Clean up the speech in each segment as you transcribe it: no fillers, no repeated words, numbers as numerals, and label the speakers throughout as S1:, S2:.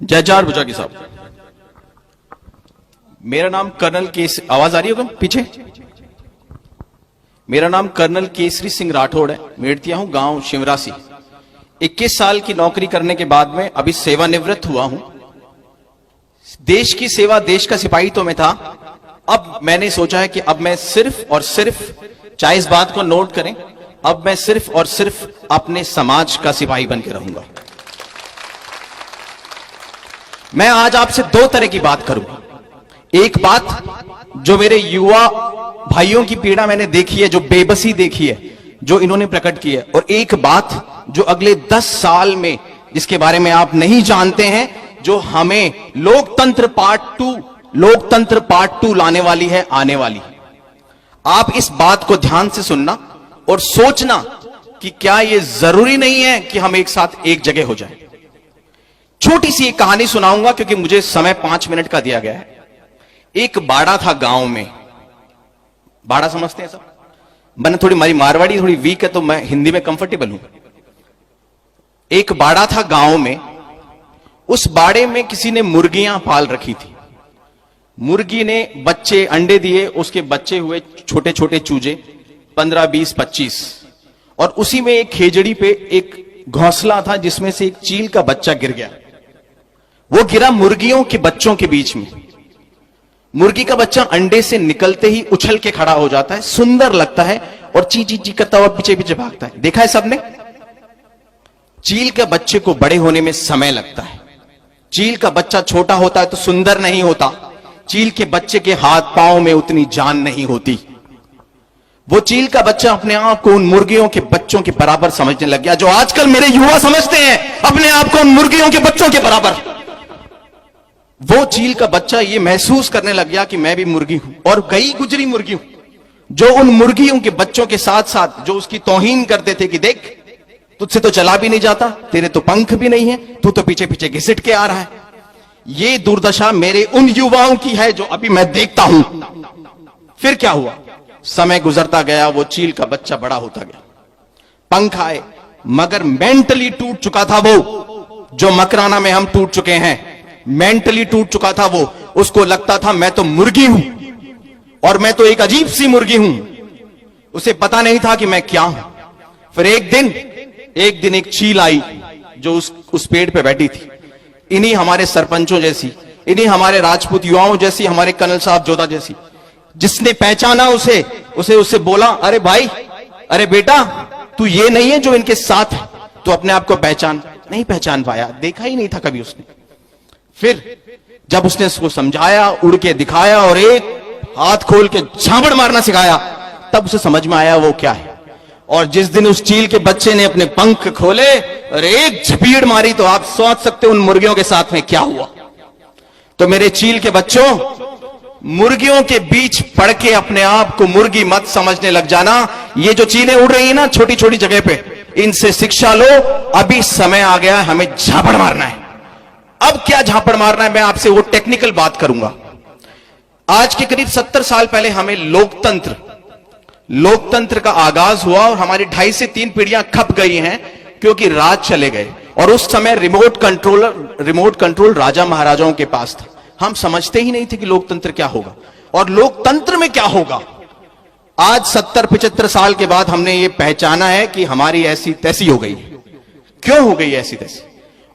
S1: जयचार बुजाकी साहब। मेरा नाम कर्नल केसरी, आवाज आ रही होगा पीछे? मेरा नाम कर्नल केसरी सिंह राठौड़ है। मेड़तिया हूं, गांव शिवरासी। 21 साल की नौकरी करने के बाद में अभी सेवानिवृत्त हुआ हूं। देश की सेवा, देश का सिपाही तो मैं था। अब मैंने सोचा है कि अब मैं सिर्फ और सिर्फ, चाहे इस बात को नोट करें, अब मैं सिर्फ और सिर्फ अपने समाज का सिपाही बन के रहूंगा। मैं आज आपसे दो तरह की बात करूंगा। एक बात जो मेरे युवा भाइयों की पीड़ा मैंने देखी है, जो बेबसी देखी है, जो इन्होंने प्रकट की है, और एक बात जो अगले 10 साल में, जिसके बारे में आप नहीं जानते हैं, जो हमें लोकतंत्र पार्ट 2 लाने वाली है, आने वाली। आप इस बात को ध्यान से सुनना और सोचना कि क्या यह जरूरी नहीं है कि हम एक साथ एक जगह हो जाएं। छोटी सी एक कहानी सुनाऊंगा क्योंकि मुझे समय 5 मिनट का दिया गया है। एक बाड़ा था गांव में। बाड़ा समझते हैं सब? मैंने थोड़ी, हमारी मारवाड़ी थोड़ी वीक है तो मैं हिंदी में कंफर्टेबल हूं। एक बाड़ा था गांव में। उस बाड़े में किसी ने मुर्गियां पाल रखी थी। मुर्गी ने बच्चे, अंडे दिए, उसके बच्चे हुए छोटे छोटे चूजे, 15, 20, 25। और उसी में एक खेजड़ी पे एक घोंसला था जिसमें से एक चील का बच्चा गिर गया। वो गिरा मुर्गियों के बच्चों के बीच में। मुर्गी का बच्चा अंडे से निकलते ही उछल के खड़ा हो जाता है, सुंदर लगता है और ची ची ची करता हुआ पीछे पीछे भागता है। देखा है सबने? चील के बच्चे को बड़े होने में समय लगता है। चील का बच्चा छोटा होता है तो सुंदर नहीं होता। चील के बच्चे के हाथ पांव में उतनी जान नहीं होती। वो चील का बच्चा अपने आप को उन मुर्गियों के बच्चों के बराबर समझने लग गया, जो आजकल मेरे युवा समझते हैं अपने आप को उन मुर्गियों के बच्चों के बराबर। वो चील का बच्चा ये महसूस करने लग गया कि मैं भी मुर्गी हूं, और कई गुजरी मुर्गी हूं जो उन मुर्गियों के बच्चों के साथ साथ जो उसकी तौहीन करते थे कि देख, तुझसे तो चला भी नहीं जाता, तेरे तो पंख भी नहीं है, तू तो पीछे पीछे घिसट के आ रहा है। ये दुर्दशा मेरे उन युवाओं की है जो अभी मैं देखता हूं। फिर क्या हुआ? समय गुजरता गया, वो चील का बच्चा बड़ा होता गया, पंख आए, मगर मेंटली टूट चुका था वो, जो मकराना में हम टूट चुके हैं। मेंटली टूट चुका था वो। उसको लगता था मैं तो मुर्गी हूं और मैं तो एक अजीब सी मुर्गी हूं। उसे पता नहीं था कि मैं क्या हूं। फिर एक दिन एक चील आई जो उस पेड़ पे बैठी थी, इन्हीं हमारे सरपंचों जैसी, इन्हीं हमारे राजपूत युवाओं जैसी, हमारे कर्नल साहब जोधा जैसी। जिसने पहचाना उसे बोला, अरे भाई, अरे बेटा, तू ये नहीं है जो इनके साथ है, तू अपने आप को पहचान। नहीं पहचान पाया, देखा ही नहीं था कभी उसने। फिर जब उसने उसको समझाया, उड़ के दिखाया और एक हाथ खोल के झापड़ मारना सिखाया, तब उसे समझ में आया वो क्या है। और जिस दिन उस चील के बच्चे ने अपने पंख खोले और एक झपीड़ मारी, तो आप सोच सकते उन मुर्गियों के साथ में क्या हुआ। तो मेरे चील के बच्चों, मुर्गियों के बीच पड़ के अपने आप को मुर्गी मत समझने लग जाना। ये जो चीलें उड़ रही है ना छोटी छोटी जगह पे, इनसे शिक्षा लो। अभी समय आ गया, हमें झापड़ मारना है। अब क्या झापड़ मारना है, मैं आपसे वो टेक्निकल बात करूंगा। आज के करीब 70 साल पहले हमें लोकतंत्र का आगाज हुआ और हमारी 2.5 से 3 पीढ़ियां खप गई हैं क्योंकि राज चले गए। और उस समय रिमोट कंट्रोल राजा महाराजाओं के पास था। हम समझते ही नहीं थे कि लोकतंत्र क्या होगा और लोकतंत्र में क्या होगा। आज 70-75 साल के बाद हमने ये पहचाना है कि हमारी ऐसी तैसी हो गई। क्यों हो गई ऐसी तैसी?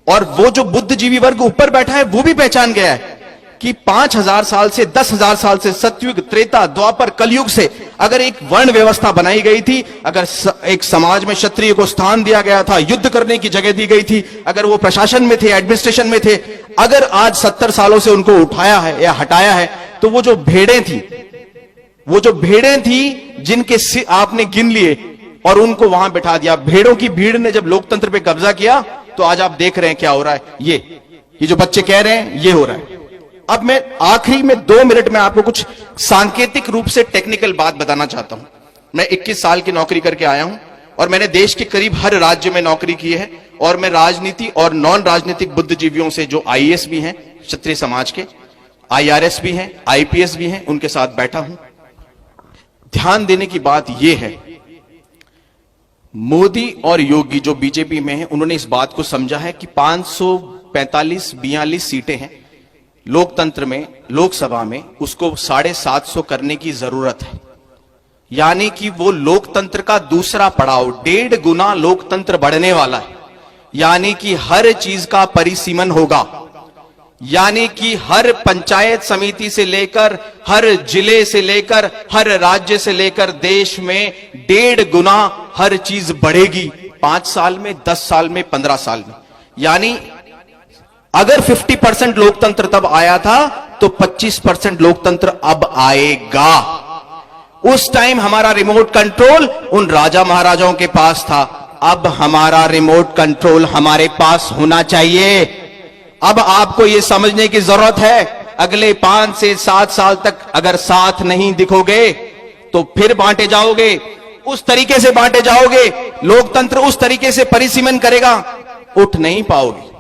S1: और वो जो बुद्धिजीवी वर्ग ऊपर बैठा है वो भी पहचान गया है कि 5000 साल से 10,000 साल से, सतयुग, त्रेता, द्वापर, कलयुग से अगर एक वर्ण व्यवस्था बनाई गई थी, अगर एक समाज में क्षत्रिय को स्थान दिया गया था, युद्ध करने की जगह दी गई थी, अगर वो प्रशासन में थे, एडमिनिस्ट्रेशन में थे, अगर आज 70 सालों से उनको उठाया है या हटाया है, तो वो जो भेड़ें थी जिनके आपने गिन लिए और उनको वहां बैठा दिया। भेड़ों की भीड़ ने जब लोकतंत्र पे कब्जा किया, तो आज आप देख रहे हैं क्या हो रहा है। ये जो बच्चे कह रहे हैं, ये हो रहा है। अब मैं आखिरी में 2 मिनट में आपको कुछ सांकेतिक रूप से टेक्निकल बात बताना चाहता हूं। मैं 21 साल की नौकरी करके आया हूं और मैंने देश के करीब हर राज्य में नौकरी की है। और मैं राजनीति और नॉन राजनीतिक बुद्धिजीवियों से, जो आईएएस भी हैं क्षत्रिय समाज के, आईआरएस भी हैं, आईपीएस भी हैं, उनके साथ बैठा हूं। ध्यान देने की बात यह है, मोदी और योगी जो बीजेपी में हैं, उन्होंने इस बात को समझा है कि 45-42 सीटें हैं लोकतंत्र में, लोकसभा में, उसको 750 करने की जरूरत है। यानी कि वो लोकतंत्र का दूसरा पड़ाव, 1.5 गुना लोकतंत्र बढ़ने वाला है। यानी कि हर चीज का परिसीमन होगा। यानी कि हर पंचायत समिति से लेकर, हर जिले से लेकर, हर राज्य से लेकर देश में 1.5 गुना हर चीज बढ़ेगी। 5 साल में, 10 साल में, 15 साल में। यानी अगर 50% लोकतंत्र तब आया था तो 25% लोकतंत्र अब आएगा। उस टाइम हमारा रिमोट कंट्रोल उन राजा महाराजाओं के पास था, अब हमारा रिमोट कंट्रोल हमारे पास होना चाहिए। अब आपको यह समझने की जरूरत है, अगले 5 से 7 साल तक अगर साथ नहीं दिखोगे तो फिर बांटे जाओगे, उस तरीके से बांटे जाओगे, लोकतंत्र उस तरीके से परिसीमन करेगा, उठ नहीं पाओगे।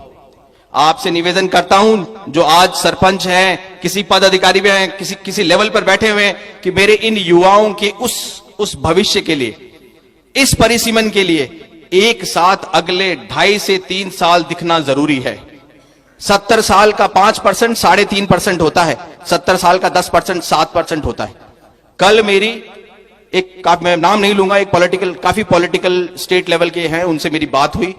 S1: आपसे निवेदन करता हूं, जो आज सरपंच हैं, किसी पदाधिकारी में हैं, किसी लेवल पर बैठे हुए हैं, कि मेरे इन युवाओं के उस भविष्य के लिए, इस परिसीमन के लिए एक साथ अगले 2.5 से 3 साल दिखना जरूरी है। 70 साल का 5% 3.5% होता है, 70 साल का 10% 7% होता है। कल मेरी मैं नाम नहीं लूंगा, काफी पॉलिटिकल स्टेट लेवल के हैं, उनसे मेरी बात हुई।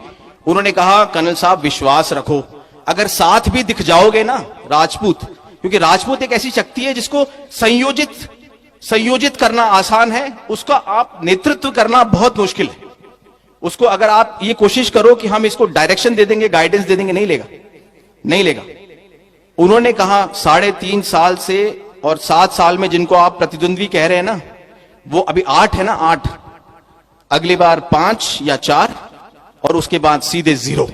S1: उन्होंने कहा, कर्नल साहब विश्वास रखो, अगर साथ भी दिख जाओगे ना राजपूत, क्योंकि राजपूत एक ऐसी शक्ति है जिसको संयोजित करना आसान है, उसका आप नेतृत्व करना बहुत मुश्किल है। उसको अगर आप ये कोशिश करो कि हम इसको डायरेक्शन दे देंगे, गाइडेंस दे देंगे, नहीं लेगा। उन्होंने कहा 3.5 साल से और 7 साल में जिनको आप प्रतिद्वंद्वी कह रहे हैं ना, वो अभी 8 है ना, 8, अगली बार 5 या 4 और उसके बाद सीधे 0,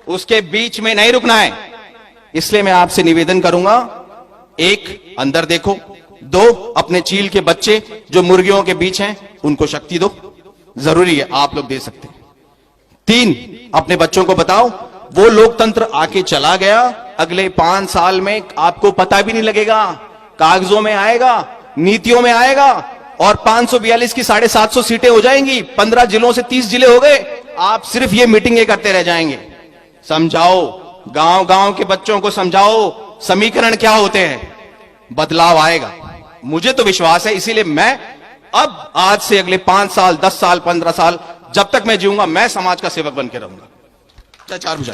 S1: उसके बीच में नहीं रुकना है। इसलिए मैं आपसे निवेदन करूंगा, 1 अंदर देखो, 2 अपने चील के बच्चे जो मुर्गियों के बीच हैं उनको शक्ति दो, जरूरी है, आप लोग दे सकते हैं। 3 अपने बच्चों को बताओ, वो लोकतंत्र आके चला गया, अगले 5 साल में आपको पता भी नहीं लगेगा, कागजों में आएगा, नीतियों में आएगा, और 542 की 750 सीटें हो जाएंगी। 15 जिलों से 30 जिले हो गए, आप सिर्फ ये मीटिंगें करते रह जाएंगे। समझाओ, गांव गांव के बच्चों को समझाओ समीकरण क्या होते हैं, बदलाव आएगा, मुझे तो विश्वास है। इसीलिए मैं अब आज से अगले 5 साल, 10 साल, 15 साल, जब तक मैं जीऊंगा, मैं समाज का सेवक बन के रहूंगा। 4 बुझा